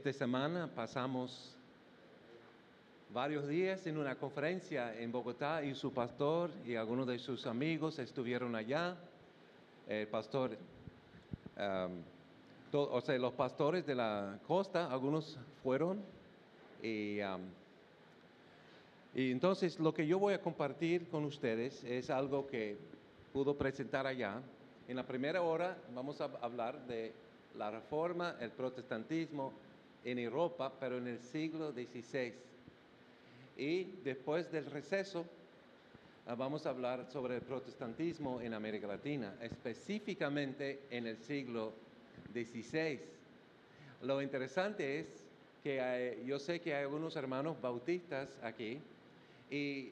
Esta semana pasamos varios días en una conferencia en Bogotá y su pastor y algunos de sus amigos estuvieron allá. El pastor, los pastores de la costa, algunos fueron. Y entonces lo que yo voy a compartir con ustedes es algo que pudo presentar allá. En la primera hora vamos a hablar de la reforma, el protestantismo en Europa, pero en el siglo XVI. Y después del receso vamos a hablar sobre el protestantismo en América Latina, específicamente en el siglo XVI. Lo interesante es que yo sé que hay algunos hermanos bautistas aquí y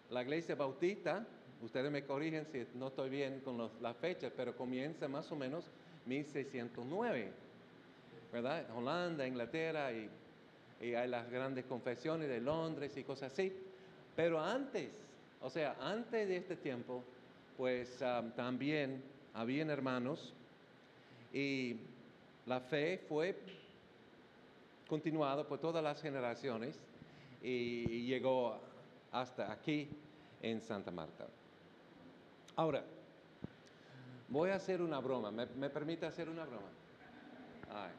la iglesia bautista, ustedes me corrigen si no estoy bien con las fechas, pero comienza más o menos 1609, ¿verdad? Holanda, Inglaterra y hay las grandes confesiones de Londres y cosas así. Pero antes de este tiempo, pues también habían hermanos y la fe fue continuada por todas las generaciones y llegó hasta aquí en Santa Marta. Ahora, voy a hacer una broma. ¿Me permite hacer una broma? Ay.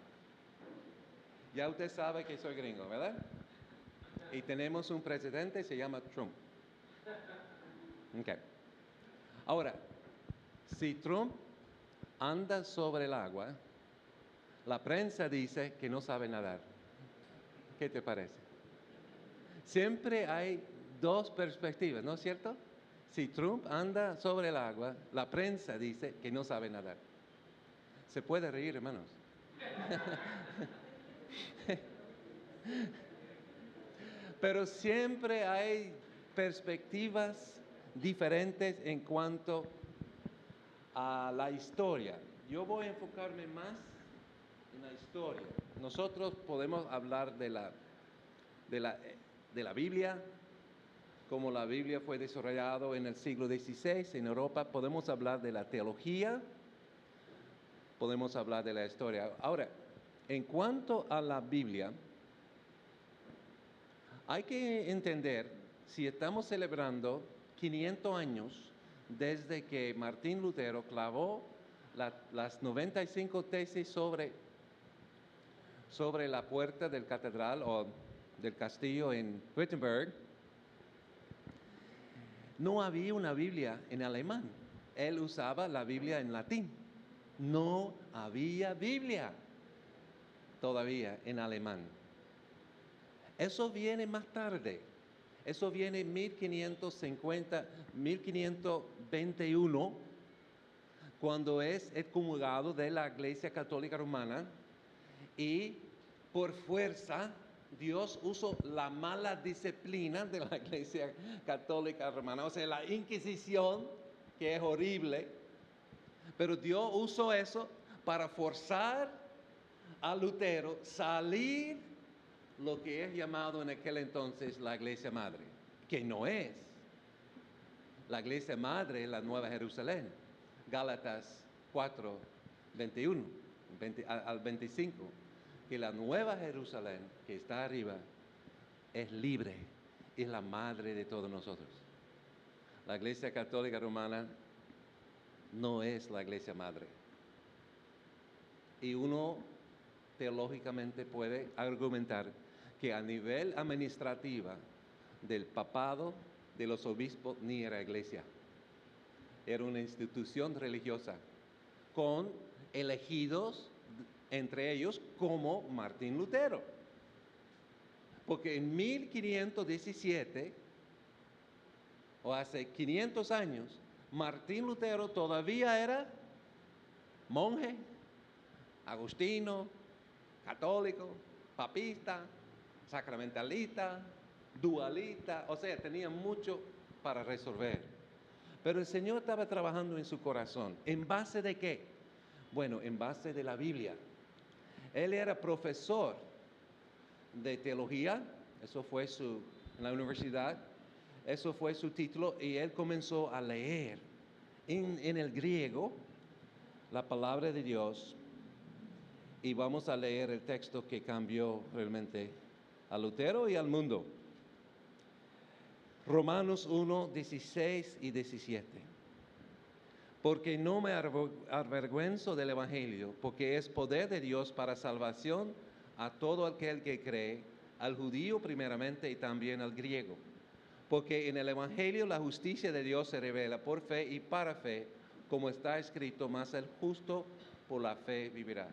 Ya usted sabe que soy gringo, ¿verdad? Y tenemos un presidente, se llama Trump. Okay. Ahora, si Trump anda sobre el agua, la prensa dice que no sabe nadar. ¿Qué te parece? Siempre hay dos perspectivas, ¿no es cierto? Si Trump anda sobre el agua, la prensa dice que no sabe nadar. Se puede reír, hermanos. Pero siempre hay perspectivas diferentes en cuanto a la historia. Yo voy a enfocarme más en la historia. Nosotros podemos hablar de la Biblia, como la Biblia fue desarrollada en el siglo XVI en Europa. Podemos hablar de la teología, podemos hablar de la historia. Ahora, en cuanto a la Biblia, hay que entender, si estamos celebrando 500 años desde que Martín Lutero clavó las 95 tesis sobre la puerta del catedral o del castillo en Wittenberg, no había una Biblia en alemán. Él usaba la Biblia en latín. No había Biblia todavía en alemán. Eso viene más tarde. Eso viene en 1521, cuando es excomulgado de la Iglesia Católica Romana y por fuerza Dios usó la mala disciplina de la Iglesia Católica Romana, o sea, la Inquisición, que es horrible, pero Dios usó eso para forzar a Lutero salir lo que es llamado en aquel entonces la Iglesia Madre, que no es. La Iglesia Madre es la Nueva Jerusalén, Gálatas 4, 21 al 25, que la Nueva Jerusalén que está arriba es libre, es la madre de todos nosotros. La Iglesia Católica Romana no es la Iglesia Madre. Y uno teológicamente puede argumentar que a nivel administrativo del papado, de los obispos, ni era iglesia. Era una institución religiosa con elegidos, entre ellos como Martín Lutero. Porque en 1517, o hace 500 años, Martín Lutero todavía era monje, agustino, católico, papista, sacramentalista, dualista, o sea, tenía mucho para resolver. Pero el Señor estaba trabajando en su corazón. ¿En base de qué? Bueno, en base de la Biblia. Él era profesor de teología, eso fue en la universidad, eso fue su título, y él comenzó a leer en el griego la palabra de Dios. y vamos a leer el texto que cambió realmente a Lutero y al mundo. Romanos 1, 16 y 17. Porque no me avergüenzo del Evangelio, porque es poder de Dios para salvación a todo aquel que cree, al judío primeramente y también al griego. Porque en el Evangelio la justicia de Dios se revela por fe y para fe, como está escrito, mas el justo por la fe vivirá.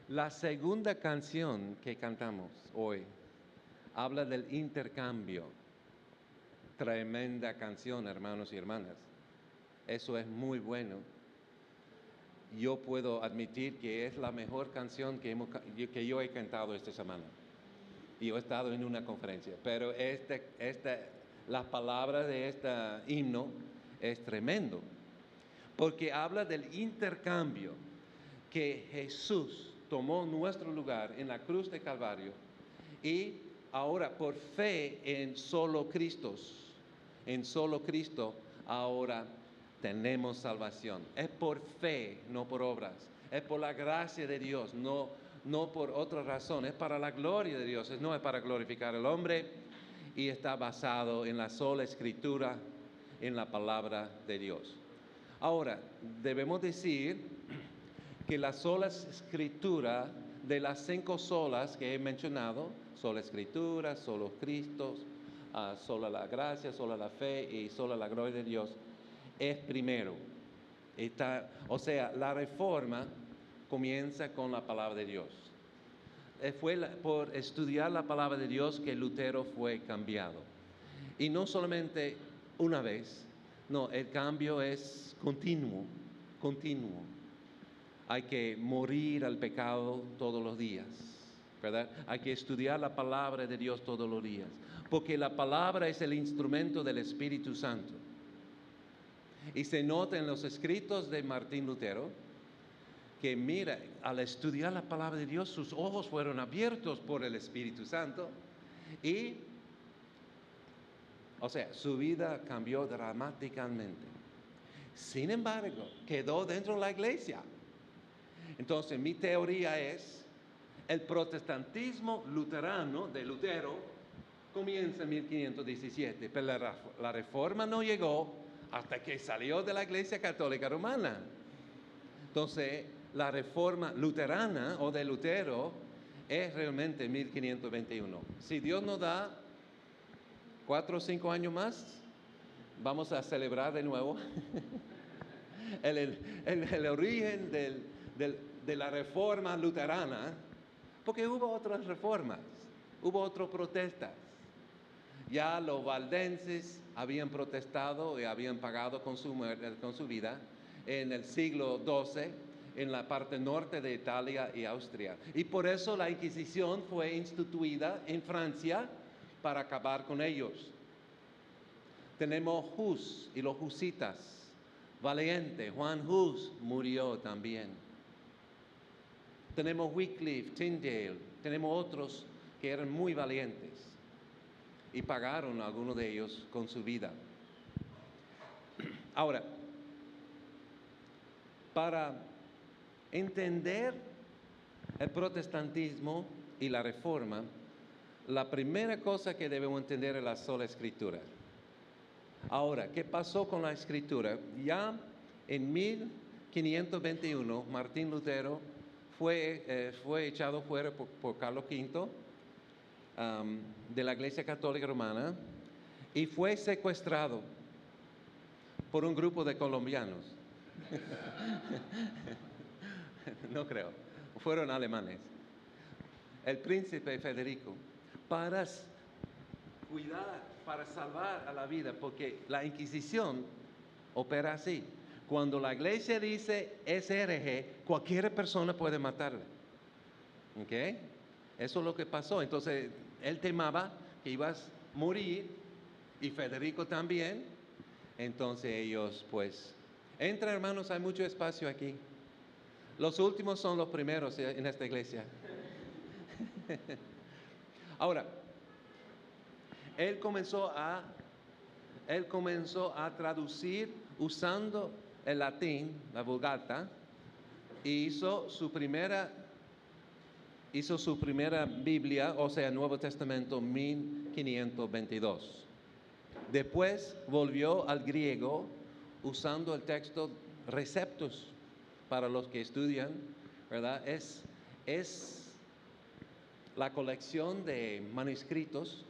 La segunda canción que cantamos hoy habla del intercambio. Tremenda canción, hermanos y hermanas. Eso es muy bueno. Yo puedo admitir que es la mejor canción que yo he cantado esta semana. Y yo he estado en una conferencia, pero las palabras de este himno es tremendo, porque habla del intercambio que Jesús tomó nuestro lugar en la cruz de Calvario y ahora por fe en solo Cristo, ahora tenemos salvación. Es por fe, no por obras. Es por la gracia de Dios, no por otra razón. Es para la gloria de Dios, no es para glorificar al hombre y está basado en la sola escritura, en la palabra de Dios. Ahora, debemos decir que la sola escritura de las 5 solas que he mencionado, sola escritura, solo Cristo, sola la gracia, sola la fe y sola la gloria de Dios, es primero. O sea, la reforma comienza con la palabra de Dios. Fue por estudiar la palabra de Dios que Lutero fue cambiado. Y no solamente una vez, no, el cambio es continuo. Hay que morir al pecado todos los días, ¿verdad? Hay que estudiar la palabra de Dios todos los días, porque la palabra es el instrumento del Espíritu Santo. Y se nota en los escritos de Martín Lutero que, mira, al estudiar la palabra de Dios, sus ojos fueron abiertos por el Espíritu Santo y, o sea, su vida cambió dramáticamente. Sin embargo, quedó dentro de la iglesia. Entonces, mi teoría es, el protestantismo luterano de Lutero comienza en 1517, pero la reforma no llegó hasta que salió de la Iglesia Católica Romana. Entonces, la reforma luterana o de Lutero es realmente 1521. Si Dios nos da 4 o 5 años más, vamos a celebrar de nuevo el origen de la reforma luterana, porque hubo otras reformas, hubo otras protestas. Ya los valdenses habían protestado y habían pagado con su vida en el siglo XII en la parte norte de Italia y Austria. Y por eso la Inquisición fue instituida en Francia para acabar con ellos. Tenemos Hus y los husitas. Valiente, Juan Hus murió también. Tenemos Wycliffe, Tyndale, tenemos otros que eran muy valientes y pagaron a algunos de ellos con su vida. Ahora, para entender el protestantismo y la reforma, la primera cosa que debemos entender es la sola escritura. Ahora, ¿qué pasó con la escritura? Ya en 1521, Martín Lutero fue echado fuera por Carlos V de la Iglesia Católica Romana y fue secuestrado por un grupo de colombianos. No creo, fueron alemanes. El príncipe Federico, para salvar a la vida, porque la Inquisición opera así. Cuando la iglesia dice es hereje, cualquier persona puede matarla. ¿Ok? Eso es lo que pasó. Entonces, él temaba que ibas a morir y Federico también. Entonces ellos, pues, entra hermanos, hay mucho espacio aquí. Los últimos son los primeros en esta iglesia. Ahora, él comenzó a traducir usando el latín, la Vulgata, y hizo su primera Biblia, o sea, Nuevo Testamento, 1522. Después volvió al griego usando el texto Receptus para los que estudian, ¿verdad? Es la colección de manuscritos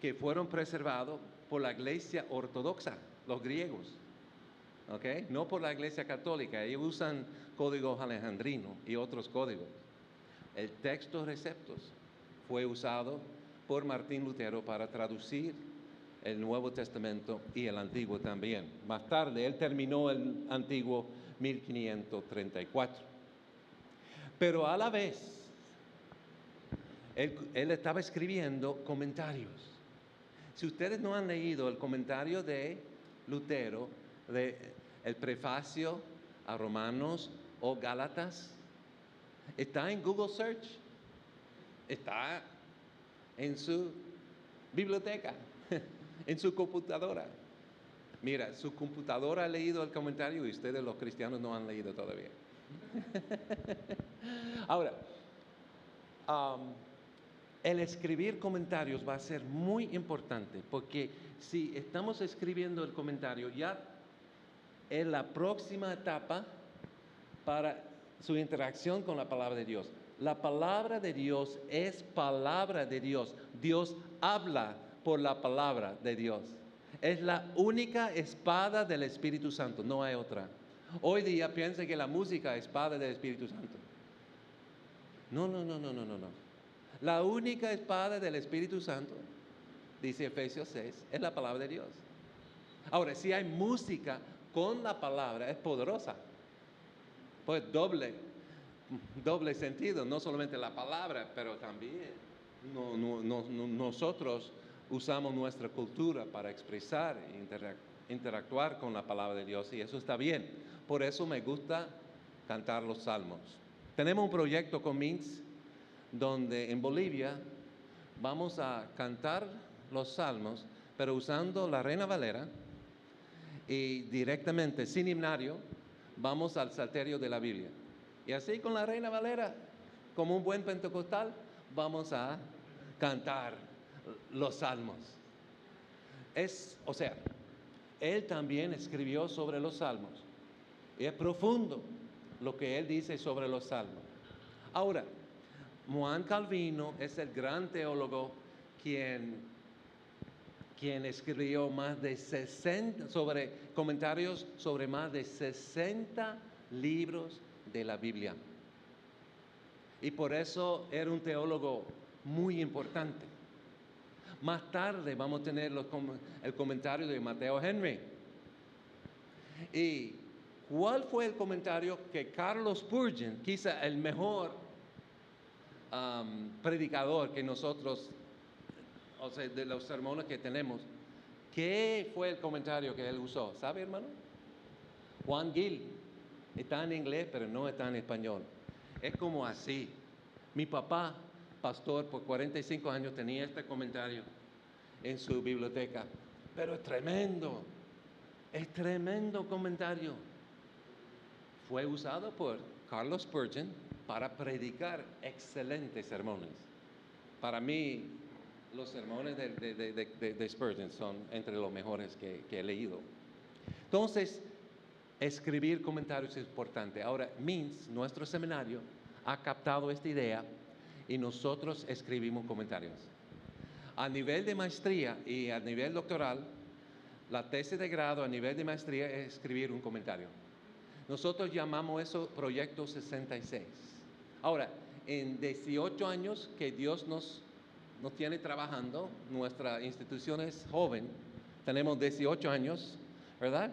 que fueron preservados por la Iglesia Ortodoxa, los griegos, ¿ok? No por la Iglesia Católica. Ellos usan códigos alejandrinos y otros códigos. El texto Receptus fue usado por Martín Lutero para traducir el Nuevo Testamento y el Antiguo también. Más tarde, él terminó el Antiguo 1534. Pero a la vez, él estaba escribiendo comentarios. Si ustedes no han leído el comentario de Lutero, el prefacio a Romanos o Gálatas, está en Google Search, está en su biblioteca, en su computadora. Mira, su computadora ha leído el comentario y ustedes los cristianos no han leído todavía. Ahora, el escribir comentarios va a ser muy importante porque si estamos escribiendo el comentario ya es la próxima etapa para su interacción con la palabra de Dios. La palabra de Dios es palabra de Dios. Dios habla por la palabra de Dios. Es la única espada del Espíritu Santo, no hay otra. Hoy día piensa que la música es espada del Espíritu Santo. No. La única espada del Espíritu Santo, dice Efesios 6, es la palabra de Dios. Ahora, si hay música con la palabra, es poderosa. Pues doble sentido, no solamente la palabra, pero también nosotros usamos nuestra cultura para expresar e interactuar con la palabra de Dios y eso está bien. Por eso me gusta cantar los salmos. Tenemos un proyecto con MINS donde en Bolivia vamos a cantar los salmos, pero usando la Reina Valera y directamente, sin himnario, vamos al salterio de la Biblia. Y así con la Reina Valera, como un buen pentecostal, vamos a cantar los salmos. O sea, él también escribió sobre los salmos. Y es profundo lo que él dice sobre los salmos. Ahora, Juan Calvino es el gran teólogo quien escribió más de 60 comentarios sobre más de 60 libros de la Biblia. Y por eso era un teólogo muy importante. Más tarde vamos a tener el comentario de Mateo Henry. ¿Y cuál fue el comentario que Carlos Spurgeon, quizá el mejor predicador que nosotros, o sea, de los sermones que tenemos, qué fue el comentario que él usó? ¿Sabe, hermano? Juan Gill. Está en inglés, pero no está en español. Es como así. Mi papá, pastor por 45 años, tenía este comentario en su biblioteca. Pero es tremendo comentario. Fue usado por Carlos Spurgeon para predicar excelentes sermones. Para mí, los sermones de Spurgeon son entre los mejores que he leído. Entonces, escribir comentarios es importante. Ahora, MINS, nuestro seminario, ha captado esta idea y nosotros escribimos comentarios. A nivel de maestría y a nivel doctoral, la tesis de grado a nivel de maestría es escribir un comentario. Nosotros llamamos eso Proyecto 66. Ahora, en 18 años que Dios nos tiene trabajando, nuestra institución es joven, tenemos 18 años, ¿verdad?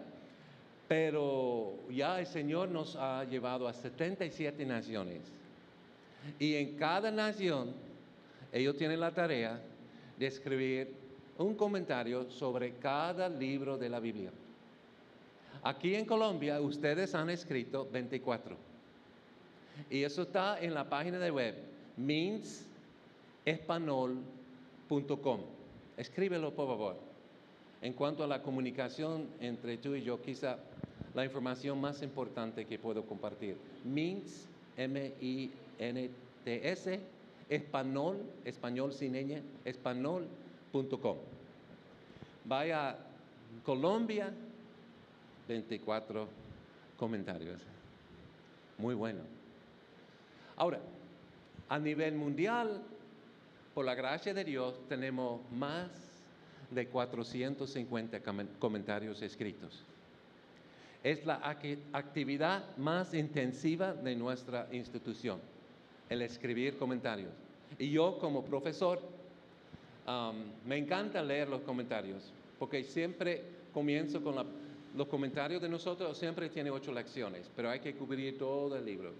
Pero ya el Señor nos ha llevado a 77 naciones. Y en cada nación, ellos tienen la tarea de escribir un comentario sobre cada libro de la Biblia. Aquí en Colombia, ustedes han escrito 24. Y eso está en la página de web, minsespanol.com. Escríbelo, por favor. En cuanto a la comunicación entre tú y yo, quizá la información más importante que puedo compartir. Mints, M-I-N-T-S, español sin ñ, español.com. Vaya a Colombia, 24 comentarios. Muy bueno. Ahora, a nivel mundial, por la gracia de Dios, tenemos más de 450 comentarios escritos. Es la actividad más intensiva de nuestra institución, el escribir comentarios. Y yo como profesor, me encanta leer los comentarios, porque siempre comienzo con los comentarios de nosotros, siempre tiene 8 lecciones, pero hay que cubrir todo el libro.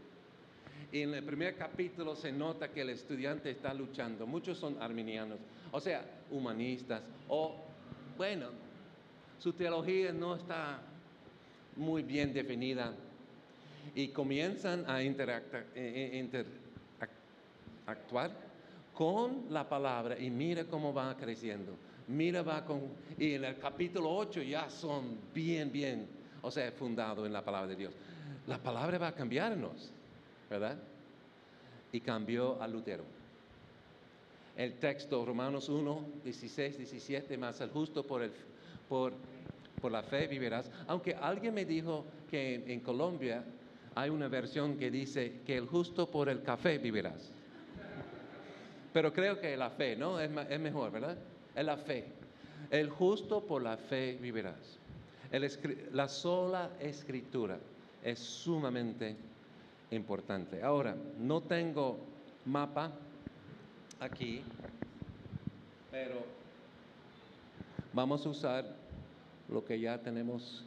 Y en el primer capítulo se nota que el estudiante está luchando. Muchos son arminianos, o sea, humanistas, o, bueno, su teología no está muy bien definida. Y comienzan a interactuar con la palabra y mira cómo va creciendo. Y en el capítulo 8 ya son bien, o sea, fundado en la palabra de Dios. La palabra va a cambiarnos, ¿verdad? Y cambió a Lutero. El texto Romanos 1, 16, 17, más el justo por la fe vivirás. Aunque alguien me dijo que en Colombia hay una versión que dice que el justo por el café vivirás. Pero creo que la fe, ¿no? Es mejor, ¿verdad? Es la fe. El justo por la fe vivirás. La sola escritura es sumamente importante. Ahora, no tengo mapa aquí, pero vamos a usar lo que ya tenemos.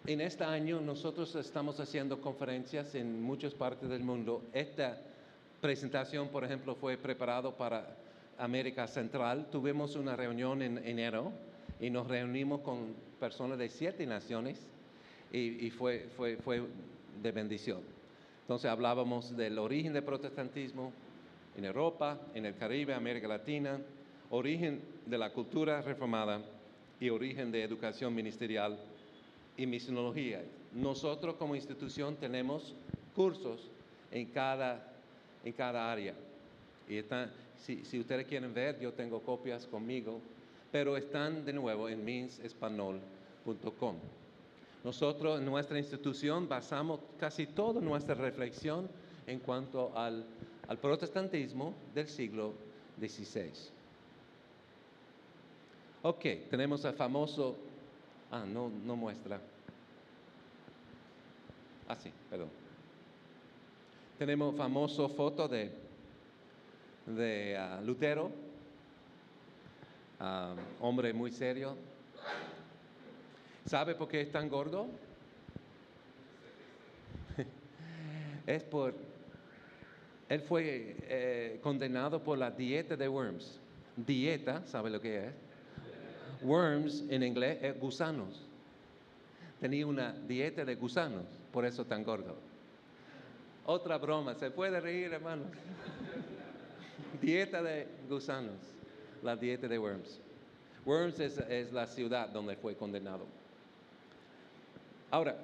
En este año nosotros estamos haciendo conferencias en muchas partes del mundo. Esta presentación, por ejemplo, fue preparado para América Central. Tuvimos una reunión en enero y nos reunimos con personas de 7 naciones y fue de bendición. Entonces hablábamos del origen del protestantismo en Europa, en el Caribe, América Latina, origen de la cultura reformada y origen de educación ministerial y misionología. Nosotros como institución tenemos cursos en cada área. Y si ustedes quieren ver, yo tengo copias conmigo, pero están de nuevo en minsespanol.com. Nosotros en nuestra institución basamos casi toda nuestra reflexión en cuanto al protestantismo del siglo XVI. Ok, tenemos el famoso... no muestra. Sí, perdón. Tenemos famoso foto de Lutero, hombre muy serio. ¿Sabe por qué es tan gordo? Él fue condenado por la dieta de Worms. Dieta, ¿sabe lo que es? Worms en inglés es gusanos. Tenía una dieta de gusanos, por eso tan gordo. Otra broma, ¿se puede reír, hermanos? Dieta de gusanos, la dieta de Worms. Worms es la ciudad donde fue condenado. Ahora,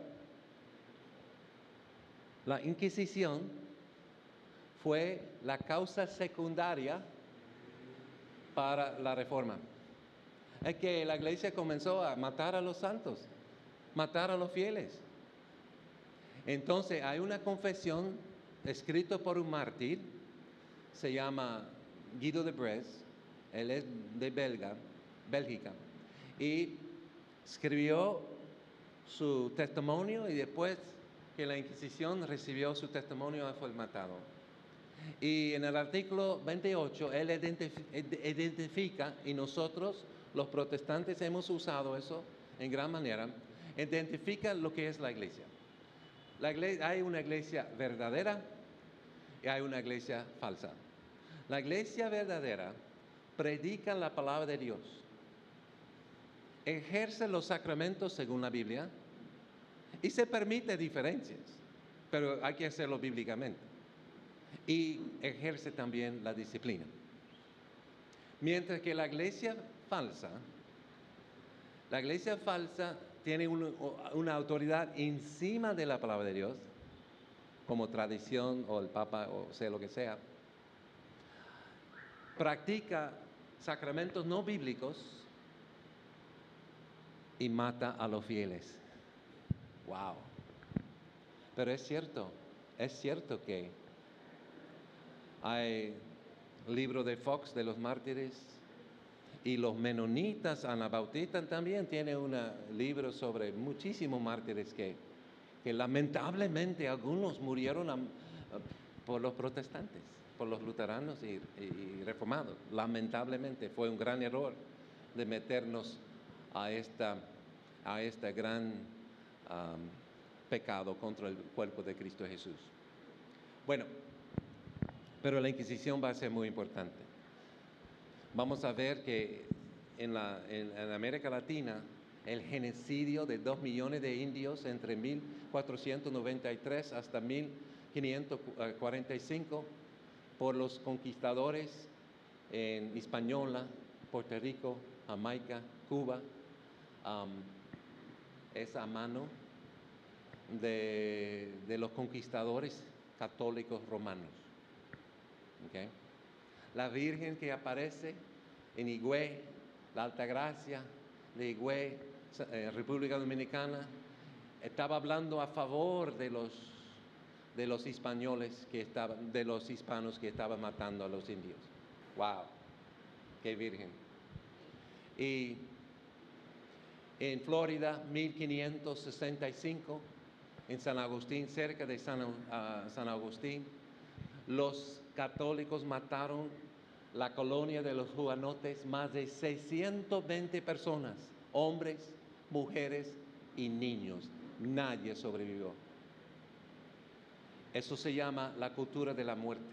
la Inquisición fue la causa secundaria para la Reforma. Es que la Iglesia comenzó a matar a los santos, matar a los fieles. Entonces hay una confesión escrita por un mártir, se llama Guido de Bresse, él es de Bélgica, y escribió su testimonio y después que la Inquisición recibió su testimonio fue matado. Y en el artículo 28 él identifica, y nosotros los protestantes hemos usado eso en gran manera, identifica lo que es la iglesia. Hay una iglesia verdadera y hay una iglesia falsa. La iglesia verdadera predica la palabra de Dios, ejerce los sacramentos según la Biblia y se permite diferencias, pero hay que hacerlo bíblicamente. Y ejerce también la disciplina. Mientras que la iglesia falsa, La iglesia falsa tiene una autoridad encima de la palabra de Dios, como tradición o el Papa o sea lo que sea. Practica sacramentos no bíblicos y mata a los fieles. Wow. Pero es cierto que hay libro de Fox de los mártires y los menonitas anabautistas también tienen un libro sobre muchísimos mártires que lamentablemente algunos murieron por los protestantes, por los luteranos y reformados. Lamentablemente fue un gran error de meternos a este gran pecado contra el cuerpo de Cristo Jesús. Bueno, pero la Inquisición va a ser muy importante. Vamos a ver que en América Latina el genocidio de 2 millones de indios entre 1493 hasta 1545 por los conquistadores en Hispaniola, Puerto Rico, Jamaica, Cuba, es a mano de los conquistadores católicos romanos. ¿Okay? La Virgen que aparece en Higüey, la Altagracia de Higüey, República Dominicana, estaba hablando a favor de los españoles de los hispanos que estaban matando a los indios. ¡Wow! ¡Qué Virgen! Y en Florida, 1565, en San Agustín, cerca de San Agustín, los católicos mataron la colonia de los hugonotes, más de 620 personas, hombres, mujeres y niños. Nadie sobrevivió. Eso se llama la cultura de la muerte.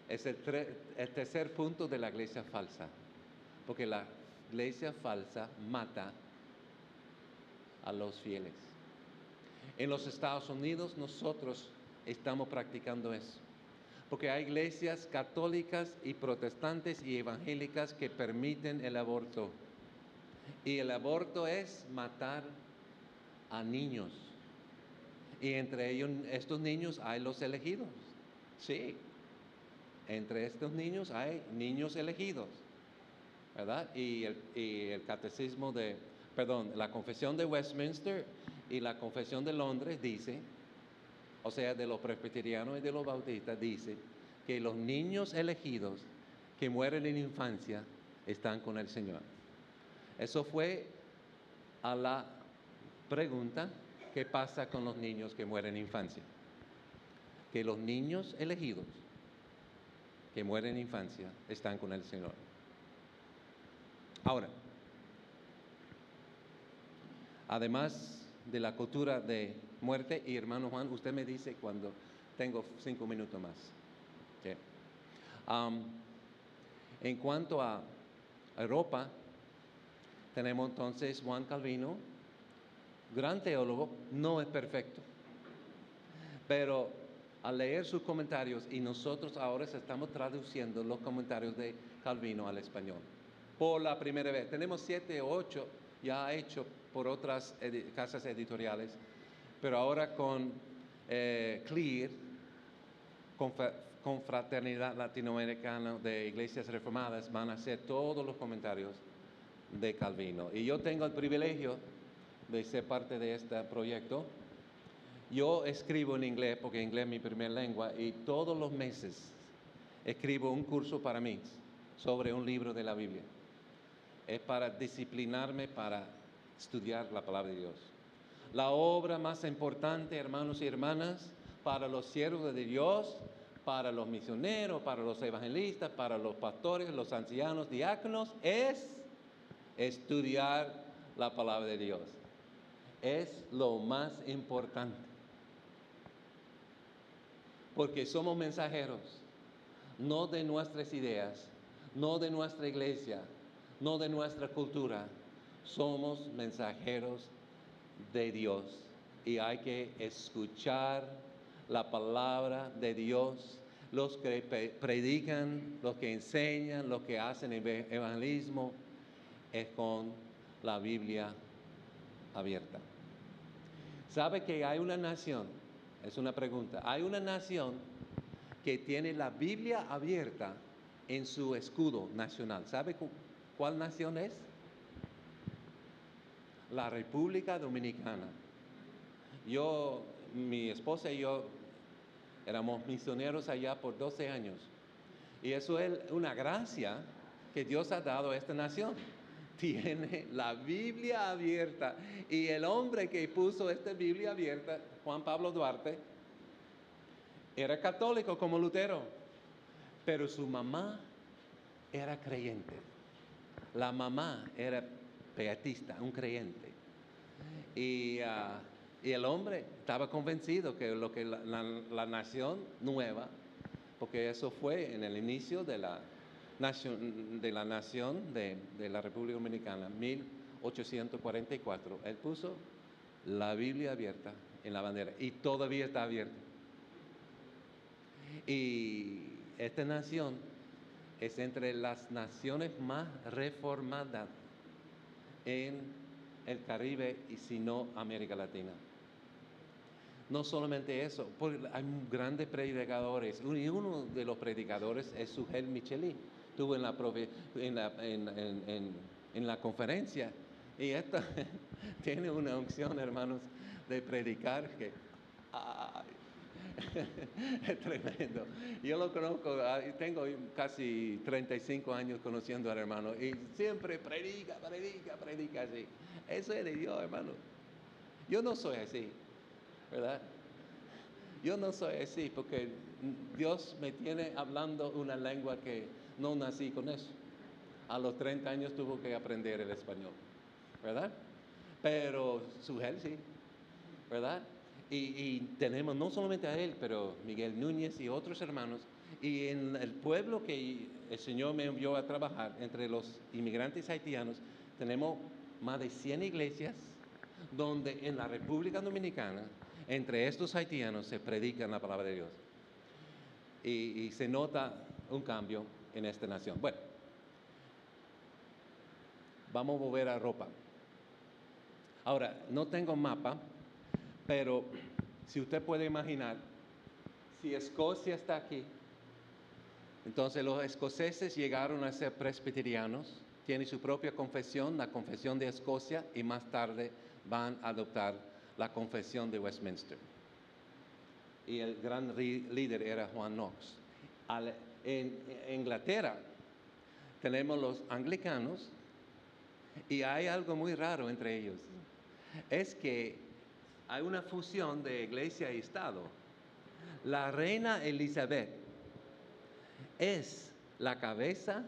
Es el tercer punto de la iglesia falsa, porque la iglesia falsa mata a los fieles. En los Estados Unidos nosotros estamos practicando eso, porque hay iglesias católicas y protestantes y evangélicas que permiten el aborto. Y el aborto es matar a niños. Y entre ellos, estos niños hay los elegidos. Sí, entre estos niños hay niños elegidos, ¿verdad? Y el catecismo la confesión de Westminster y la confesión de Londres dice, o sea, de los presbiterianos y de los bautistas, dice que los niños elegidos que mueren en infancia están con el Señor. Eso fue a la pregunta, ¿qué pasa con los niños que mueren en infancia? Que los niños elegidos que mueren en infancia están con el Señor. Ahora, además de la cultura de muerte, y hermano Juan, usted me dice cuando tengo 5 minutos más. Okay. En cuanto a Europa, tenemos entonces Juan Calvino, gran teólogo, no es perfecto, pero al leer sus comentarios, y nosotros ahora estamos traduciendo los comentarios de Calvino al español, por la primera vez. Tenemos 7 o 8 ya hechos por otras casas editoriales, pero ahora con CLEAR, Confraternidad Latinoamericana de Iglesias Reformadas, van a hacer todos los comentarios de Calvino. Y yo tengo el privilegio de ser parte de este proyecto. Yo escribo en inglés, porque inglés es mi primera lengua, y todos los meses escribo un curso para mí sobre un libro de la Biblia. Es para disciplinarme, para estudiar la palabra de Dios. La obra más importante, hermanos y hermanas, para los siervos de Dios, para los misioneros, para los evangelistas, para los pastores, los ancianos, diáconos, es estudiar la palabra de Dios. Es lo más importante. Porque somos mensajeros, no de nuestras ideas, no de nuestra iglesia, no de nuestra cultura. Somos mensajeros de Dios y hay que escuchar la palabra de Dios. Los que predican, los que enseñan, los que hacen evangelismo, es con la Biblia abierta. ¿Sabe que hay una nación? Es una pregunta. Hay una nación que tiene la Biblia abierta en su escudo nacional. ¿Sabe cuál nación es? La República Dominicana. Mi esposa y yo éramos misioneros allá por 12 años. Y eso es una gracia que Dios ha dado a esta nación. Tiene la Biblia abierta. Y el hombre que puso esta Biblia abierta, Juan Pablo Duarte, era católico como Lutero, pero su mamá era creyente. La mamá era beatista, un creyente. Y el hombre estaba convencido que lo que la nación nueva, porque eso fue en el inicio de la nación de la República Dominicana, 1844, él puso la Biblia abierta en la bandera y todavía está abierta. Y esta nación es entre las naciones más reformadas en el Caribe y si no América Latina. No solamente eso, porque hay grandes predicadores, y uno de los predicadores es Sugel Michelin. Estuvo en la conferencia y esta tiene una unción, hermanos, de predicar que es tremendo. Yo lo conozco, tengo casi 35 años conociendo al hermano y siempre predica así. Eso es de Dios, hermano. Yo no soy así, ¿verdad? Yo no soy así porque Dios me tiene hablando una lengua que no nací con eso. A los 30 años tuve que aprender el español, ¿verdad? Pero Sugel sí, ¿verdad? Y tenemos no solamente a él, pero Miguel Núñez y otros hermanos. Y en el pueblo que el Señor me envió a trabajar, entre los inmigrantes haitianos, tenemos más de 100 iglesias donde en la República Dominicana, entre estos haitianos, se predica la palabra de Dios. Y se nota un cambio en esta nación. Bueno, vamos a volver a Europa. Ahora, no tengo mapa, pero si usted puede imaginar, si Escocia está aquí, entonces los escoceses llegaron a ser presbiterianos, tienen su propia confesión, la Confesión de Escocia, y más tarde van a adoptar la Confesión de Westminster. Y el gran líder era Juan Knox. En Inglaterra tenemos los anglicanos y hay algo muy raro entre ellos. Es que hay una fusión de iglesia y Estado. La reina Elizabeth es la cabeza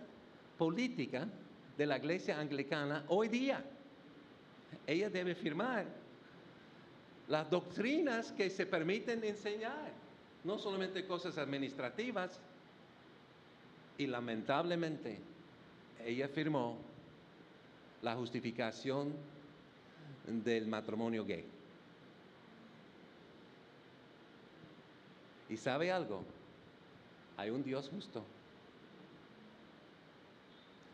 política de la iglesia anglicana hoy día. Ella debe firmar las doctrinas que se permiten enseñar, no solamente cosas administrativas. Y lamentablemente, ella firmó la justificación del matrimonio gay. ¿Y sabe algo? Hay un Dios justo.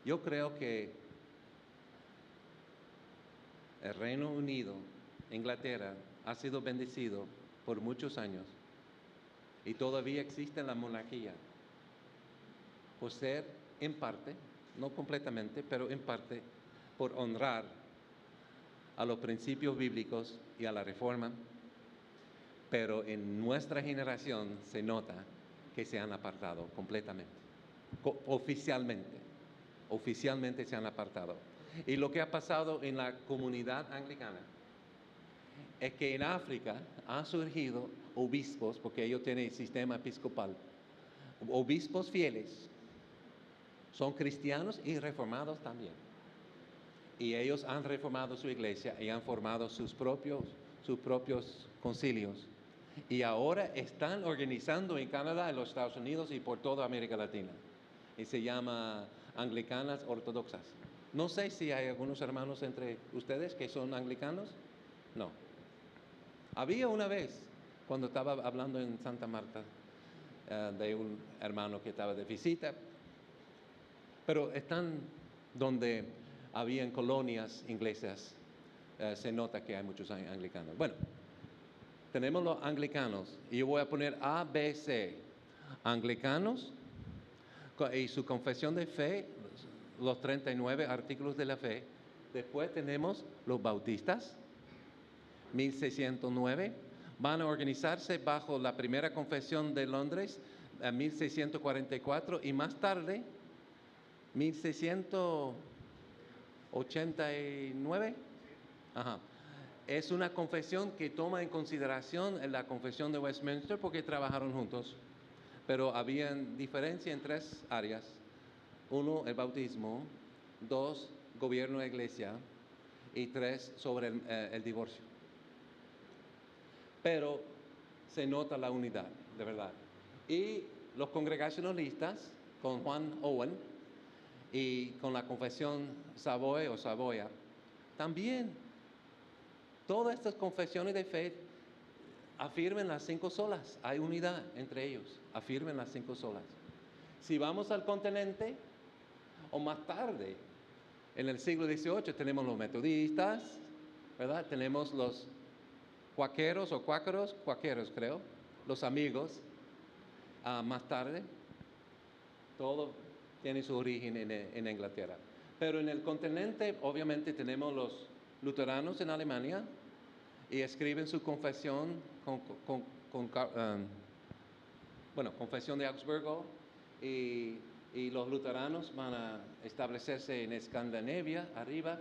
Yo creo que el Reino Unido, Inglaterra, ha sido bendecido por muchos años y todavía existe la monarquía por ser, en parte, no completamente, pero en parte, por honrar a los principios bíblicos y a la reforma. Pero en nuestra generación se nota que se han apartado completamente, oficialmente se han apartado. Y lo que ha pasado en la comunidad anglicana es que en África han surgido obispos, porque ellos tienen el sistema episcopal, obispos fieles, son cristianos y reformados también. Y ellos han reformado su iglesia y han formado sus propios concilios. Y ahora están organizando en Canadá, en los Estados Unidos y por toda América Latina. Y se llama Anglicanas Ortodoxas. No sé si hay algunos hermanos entre ustedes que son anglicanos. No. Había una vez, cuando estaba hablando en Santa Marta, de un hermano que estaba de visita, pero están donde había en colonias inglesas. Se nota que hay muchos anglicanos. Bueno, tenemos los anglicanos y yo voy a poner A, B, C. Anglicanos y su confesión de fe, los 39 artículos de la fe. Después tenemos los bautistas, 1609. Van a organizarse bajo la primera confesión de Londres, 1644, y más tarde, 1689. Ajá. Es una confesión que toma en consideración la confesión de Westminster porque trabajaron juntos, pero había diferencia en 3 áreas. 1, el bautismo. 2, gobierno de iglesia. Y 3, sobre el divorcio. Pero se nota la unidad, de verdad. Y los congregacionalistas, con Juan Owen, y con la confesión Savoy o Saboya, también todas estas confesiones de fe afirman las 5 solas. Hay unidad entre ellos. Afirman las 5 solas. Si vamos al continente, o más tarde, en el siglo XVIII, tenemos los metodistas, ¿verdad? Tenemos los cuáqueros o cuáqueros creo, los amigos. Más tarde, todo tiene su origen en Inglaterra. Pero en el continente, obviamente, tenemos los luteranos en Alemania y escriben su confesión confesión de Augsburgo, y los luteranos van a establecerse en Escandinavia, arriba.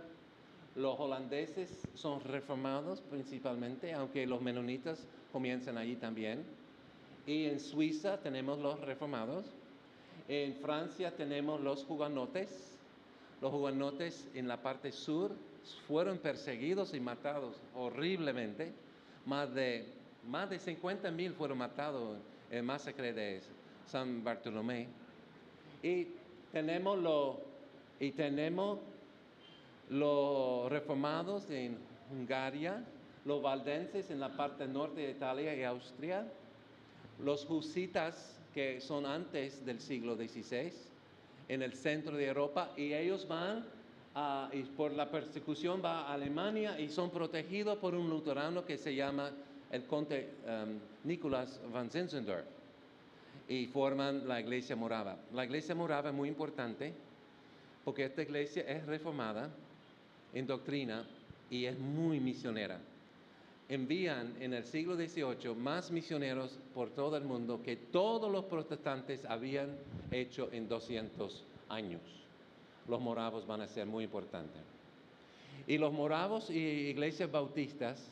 Los holandeses son reformados principalmente, aunque los menonitas comienzan allí también. Y en Suiza tenemos los reformados. En Francia tenemos los hugonotes. Los hugonotes en la parte sur fueron perseguidos y matados horriblemente. Más de 50,000 fueron matados en el masacre de San Bartolomé. Y tenemos los reformados en Hungría, los valdenses en la parte norte de Italia y Austria, los husitas que son antes del siglo XVI en el centro de Europa, y ellos van y por la persecución va a Alemania y son protegidos por un luterano que se llama el conde Nicolás von Zinzendorf, y forman la iglesia morava. La iglesia morava es muy importante porque esta iglesia es reformada en doctrina y es muy misionera. Envían en el siglo XVIII más misioneros por todo el mundo que todos los protestantes habían hecho en 200 años. Los moravos van a ser muy importantes. Y los moravos y iglesias bautistas,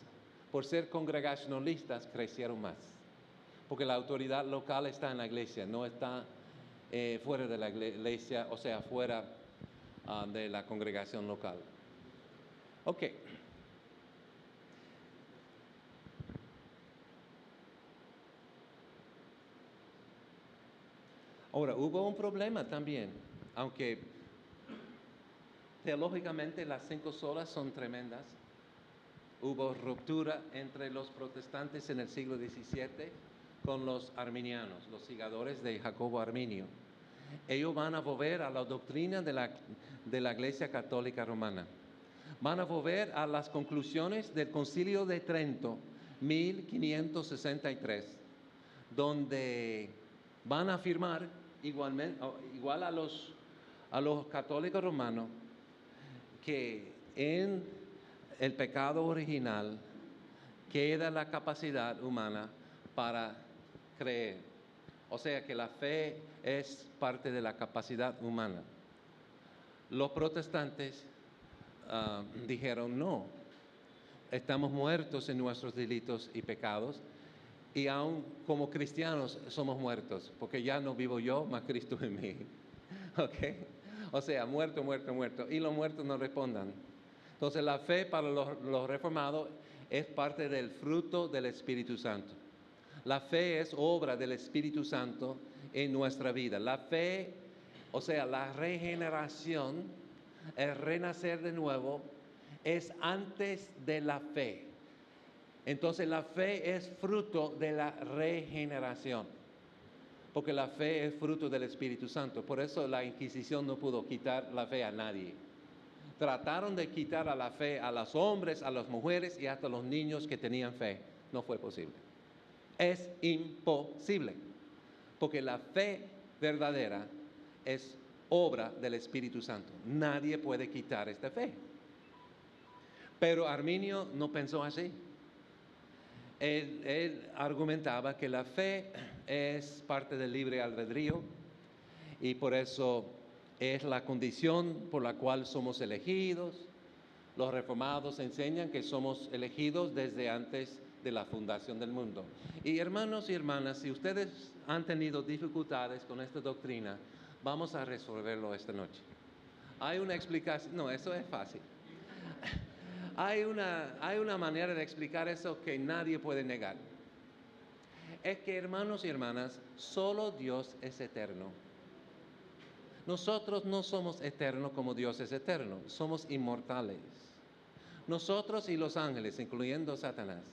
por ser congregacionalistas, crecieron más. Porque la autoridad local está en la iglesia, no está fuera de la iglesia, o sea, fuera de la congregación local. Ok. Ahora, hubo un problema también, aunque teológicamente las 5 solas son tremendas. Hubo ruptura entre los protestantes en el siglo XVII con los arminianos, los seguidores de Jacobo Arminio. Ellos van a volver a la doctrina de la Iglesia Católica Romana. Van a volver a las conclusiones del Concilio de Trento, 1563, donde van a afirmar igual a los católicos romanos que en el pecado original queda la capacidad humana para creer. O sea que la fe es parte de la capacidad humana. Los protestantes dijeron no, estamos muertos en nuestros delitos y pecados, y aún como cristianos somos muertos, porque ya no vivo yo, mas Cristo en mí. ¿Ok? O sea, muerto. Y los muertos no respondan. Entonces la fe para los reformados es parte del fruto del Espíritu Santo. La fe es obra del Espíritu Santo en nuestra vida. La fe, o sea, la regeneración, el renacer de nuevo, es antes de la fe. Entonces la fe es fruto de la regeneración, porque la fe es fruto del Espíritu Santo. Por eso la Inquisición no pudo quitar la fe a nadie. Trataron de quitar a la fe a los hombres, a las mujeres y hasta a los niños que tenían fe. No fue posible. Es imposible, porque la fe verdadera es obra del Espíritu Santo. Nadie puede quitar esta fe. Pero Arminio no pensó así. Él argumentaba que la fe es parte del libre albedrío y por eso es la condición por la cual somos elegidos. Los reformados enseñan que somos elegidos desde antes de la fundación del mundo. Y hermanos y hermanas, si ustedes han tenido dificultades con esta doctrina, vamos a resolverlo esta noche. Hay una explicación, no, eso es fácil. Hay una manera de explicar eso que nadie puede negar. Es que, hermanos y hermanas, solo Dios es eterno. Nosotros no somos eternos como Dios es eterno, somos inmortales. Nosotros y los ángeles, incluyendo Satanás,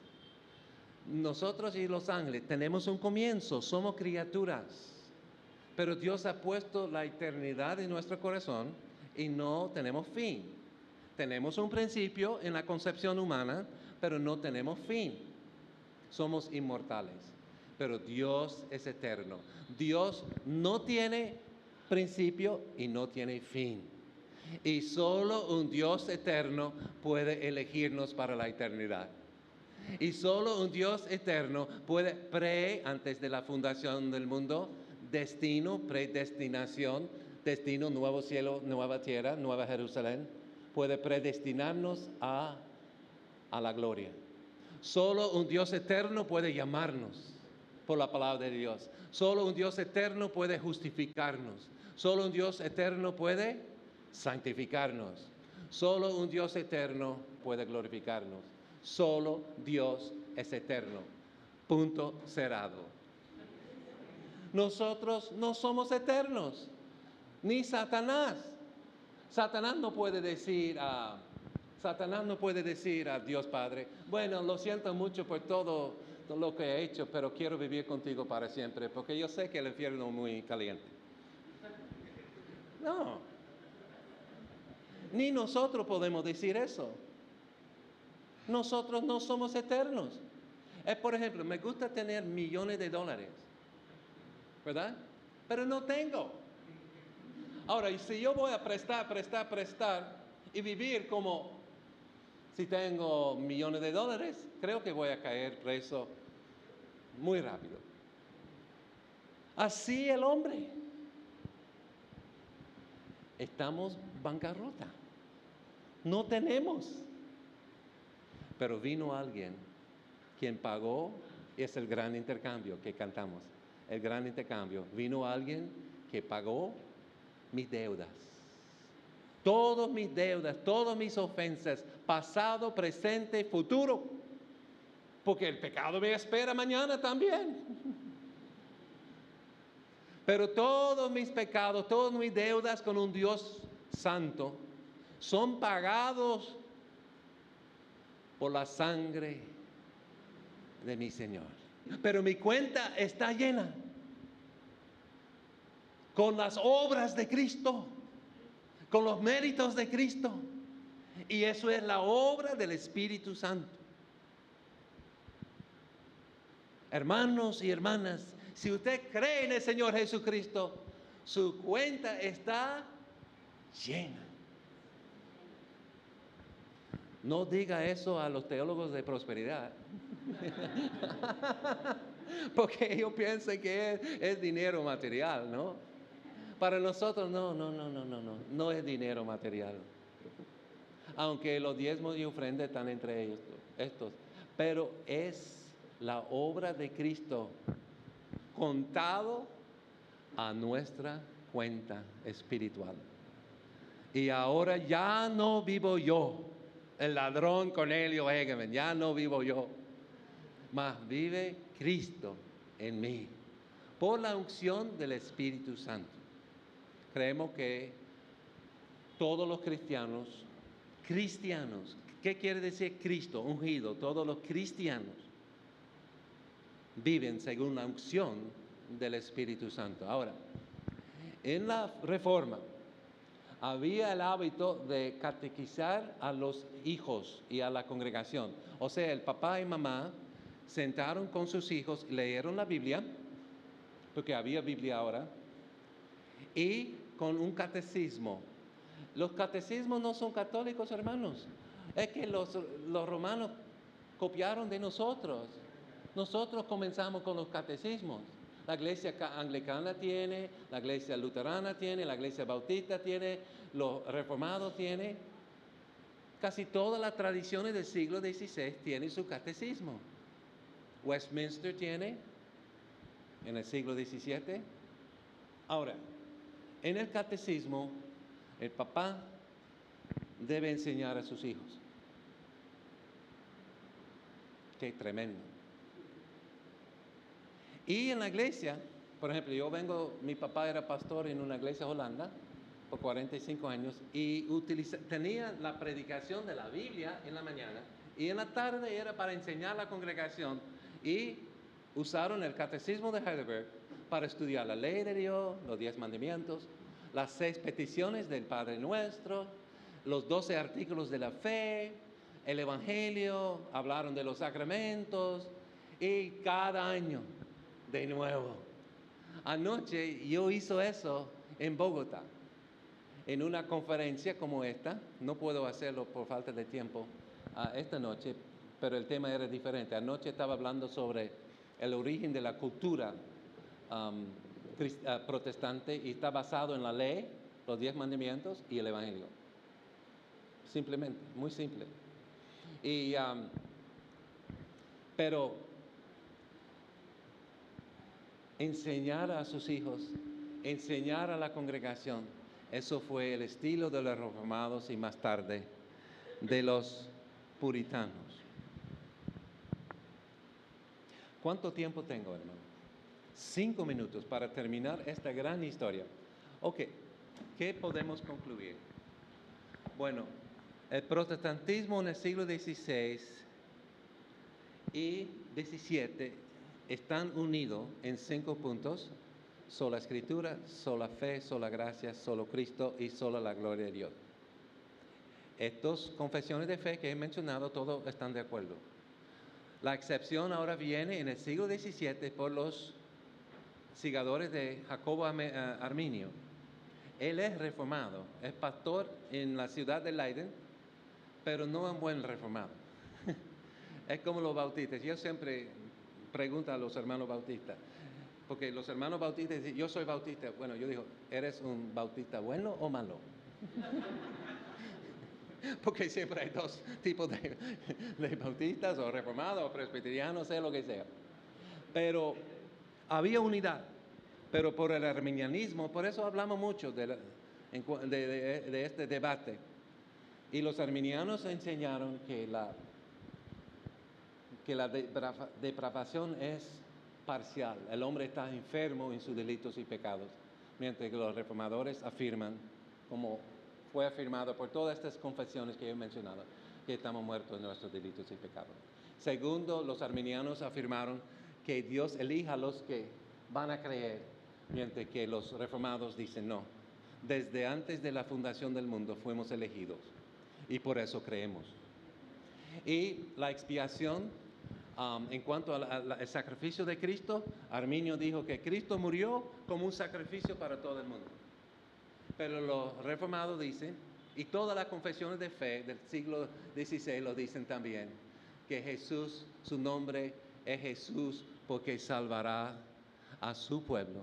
nosotros y los ángeles tenemos un comienzo, somos criaturas, pero Dios ha puesto la eternidad en nuestro corazón y no tenemos fin. Tenemos un principio en la concepción humana, pero no tenemos fin. Somos inmortales, pero Dios es eterno. Dios no tiene principio y no tiene fin. Y solo un Dios eterno puede elegirnos para la eternidad. Y solo un Dios eterno puede, antes de la fundación del mundo, destino, predestinación, destino, nuevo cielo, nueva tierra, nueva Jerusalén, puede predestinarnos a la gloria. Solo un Dios eterno puede llamarnos por la palabra de Dios. Solo un Dios eterno puede justificarnos. Solo un Dios eterno puede santificarnos. Solo un Dios eterno puede glorificarnos. Solo Dios es eterno. Punto cerrado. Nosotros no somos eternos, ni Satanás. Satanás no puede decir a Dios Padre, bueno, lo siento mucho por todo lo que he hecho, pero quiero vivir contigo para siempre, porque yo sé que el infierno es muy caliente. No. Ni nosotros podemos decir eso. Nosotros no somos eternos. Por ejemplo, me gusta tener millones de dólares, ¿verdad? Pero no tengo. Ahora, y si yo voy a prestar y vivir como si tengo millones de dólares, creo que voy a caer preso muy rápido. Así el hombre. Estamos bancarrota. No tenemos. Pero vino alguien quien pagó, es el gran intercambio que cantamos. El gran intercambio. Vino alguien que pagó mis deudas. Todas mis deudas, todas mis ofensas, pasado, presente, futuro. Porque el pecado me espera mañana también. Pero todos mis pecados, todas mis deudas con un Dios santo son pagados por la sangre de mi Señor. Pero mi cuenta está llena con las obras de Cristo, con los méritos de Cristo. Y eso es la obra del Espíritu Santo. Hermanos y hermanas, si usted cree en el Señor Jesucristo, su cuenta está llena. No diga eso a los teólogos de prosperidad. Porque ellos piensan que es dinero material, ¿no? Para nosotros no es dinero material. Aunque los diezmos y ofrendas están entre ellos, estos. Pero es la obra de Cristo contado a nuestra cuenta espiritual. Y ahora ya no vivo yo, el ladrón Cornelio Egeman, ya no vivo yo, mas vive Cristo en mí, por la unción del Espíritu Santo. Creemos que todos los cristianos, ¿qué quiere decir Cristo? Ungido, todos los cristianos viven según la unción del Espíritu Santo. Ahora, en la Reforma había el hábito de catequizar a los hijos y a la congregación. O sea, el papá y mamá sentaron con sus hijos, leyeron la Biblia, porque había Biblia ahora, y con un catecismo. Los catecismos no son católicos, hermanos. Es que los romanos copiaron de nosotros. Nosotros comenzamos con los catecismos. La iglesia anglicana tiene, la iglesia luterana tiene, la iglesia bautista tiene, los reformados tienen. Casi todas las tradiciones del siglo XVI tienen su catecismo. Westminster tiene en el siglo XVII. Ahora, en el catecismo, el papá debe enseñar a sus hijos. Qué tremendo. Y en la iglesia, por ejemplo, mi papá era pastor en una iglesia holanda por 45 años y tenía la predicación de la Biblia en la mañana y en la tarde era para enseñar a la congregación y usaron el catecismo de Heidelberg para estudiar la ley de Dios, los 10 mandamientos, las 6 peticiones del Padre Nuestro, los 12 artículos de la fe, el Evangelio, hablaron de los sacramentos y cada año de nuevo. Anoche yo hice eso en Bogotá, en una conferencia como esta. No puedo hacerlo por falta de tiempo esta noche, pero el tema era diferente. Anoche estaba hablando sobre el origen de la cultura protestante y está basado en la ley, los 10 mandamientos y el Evangelio. Simplemente, muy simple. Pero enseñar a sus hijos, enseñar a la congregación, eso fue el estilo de los reformados y más tarde de los puritanos. ¿Cuánto tiempo tengo, hermano? 5 minutos para terminar esta gran historia. Ok, ¿qué podemos concluir? Bueno, el protestantismo en el siglo XVI y XVII están unidos en 5 puntos: sola escritura, sola fe, sola gracia, solo Cristo y sola la gloria de Dios. Estas confesiones de fe que he mencionado, todos están de acuerdo. La excepción ahora viene en el siglo XVII por los sigadores de Jacobo Arminio. Él es reformado, es pastor en la ciudad de Leiden, pero no un buen reformado. Es como los bautistas. Yo siempre pregunto a los hermanos bautistas, porque los hermanos bautistas dicen, yo soy bautista. Bueno, yo digo, ¿eres un bautista bueno o malo? Porque siempre hay 2 tipos de bautistas, o reformados, o presbiterianos, sea lo que sea. Pero había unidad. Pero por el arminianismo, por eso hablamos mucho de este debate. Y los arminianos enseñaron que la depravación es parcial. El hombre está enfermo en sus delitos y pecados. Mientras que los reformadores afirman, como fue afirmado por todas estas confesiones que he mencionado, que estamos muertos en nuestros delitos y pecados. Segundo, los arminianos afirmaron que Dios elija a los que van a creer, mientras que los reformados dicen no. Desde antes de la fundación del mundo fuimos elegidos y por eso creemos. Y la expiación, en cuanto al sacrificio de Cristo, Arminio dijo que Cristo murió como un sacrificio para todo el mundo. Pero los reformados dicen, y todas las confesiones de fe del siglo XVI lo dicen también, que Jesús, su nombre es Jesús porque salvará a su pueblo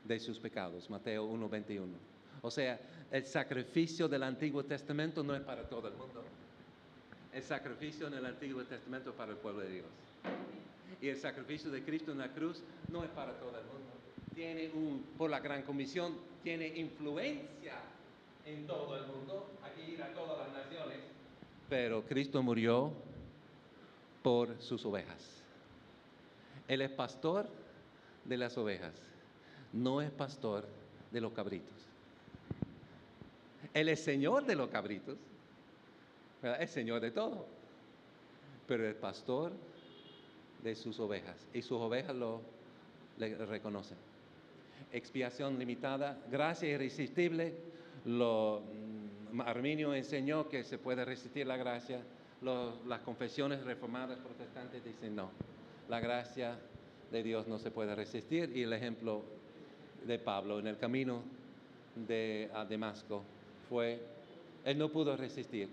de sus pecados. Mateo 1:21. O sea, el sacrificio del Antiguo Testamento no es para todo el mundo. El sacrificio en el Antiguo Testamento es para el pueblo de Dios. Y el sacrificio de Cristo en la cruz no es para todo el mundo. Por la gran comisión, tiene influencia en todo el mundo, aquí ir a todas las naciones. Pero Cristo murió por sus ovejas. Él es pastor de las ovejas, no es pastor de los cabritos. Él es señor de los cabritos, ¿verdad? Es señor de todo, pero es pastor de sus ovejas y sus ovejas le reconocen. Expiación limitada, gracia irresistible. Arminio enseñó que se puede resistir la gracia. Las confesiones reformadas protestantes dicen no, la gracia de Dios no se puede resistir. Y el ejemplo de Pablo en el camino a Damasco fue, él no pudo resistir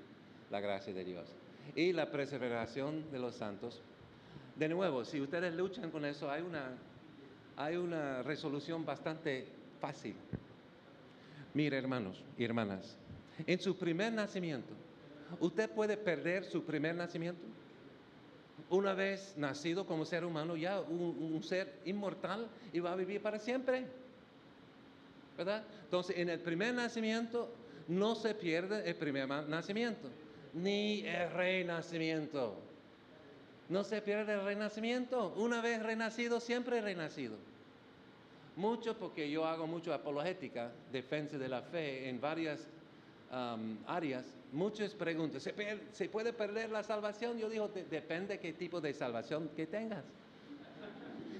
la gracia de Dios. Y la perseveración de los santos, de nuevo, si ustedes luchan con eso, hay una resolución bastante fácil. Mire, hermanos y hermanas, en su primer nacimiento, ¿usted puede perder su primer nacimiento? Una vez nacido como ser humano, ya un ser inmortal y va a vivir para siempre, ¿verdad? Entonces, en el primer nacimiento no se pierde el primer nacimiento, ni el renacimiento. No se pierde el renacimiento. Una vez renacido, siempre renacido. Mucho, porque yo hago mucho apologética, defensa de la fe en varias áreas. Muchas preguntas, ¿se puede perder la salvación? Yo digo, depende qué tipo de salvación que tengas.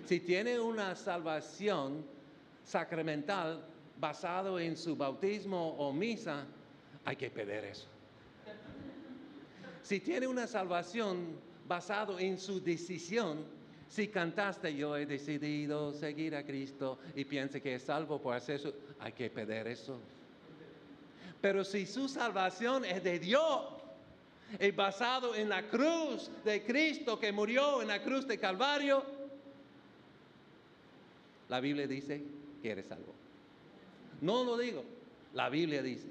Si tiene una salvación sacramental basado en su bautismo o misa, hay que perder eso. Si tiene una salvación basado en su decisión, si cantaste yo he decidido seguir a Cristo y piensa que es salvo por hacer eso, hay que perder eso. Pero si su salvación es de Dios, es basado en la cruz de Cristo que murió en la cruz de Calvario, la Biblia dice que eres salvo. No lo digo, la Biblia dice.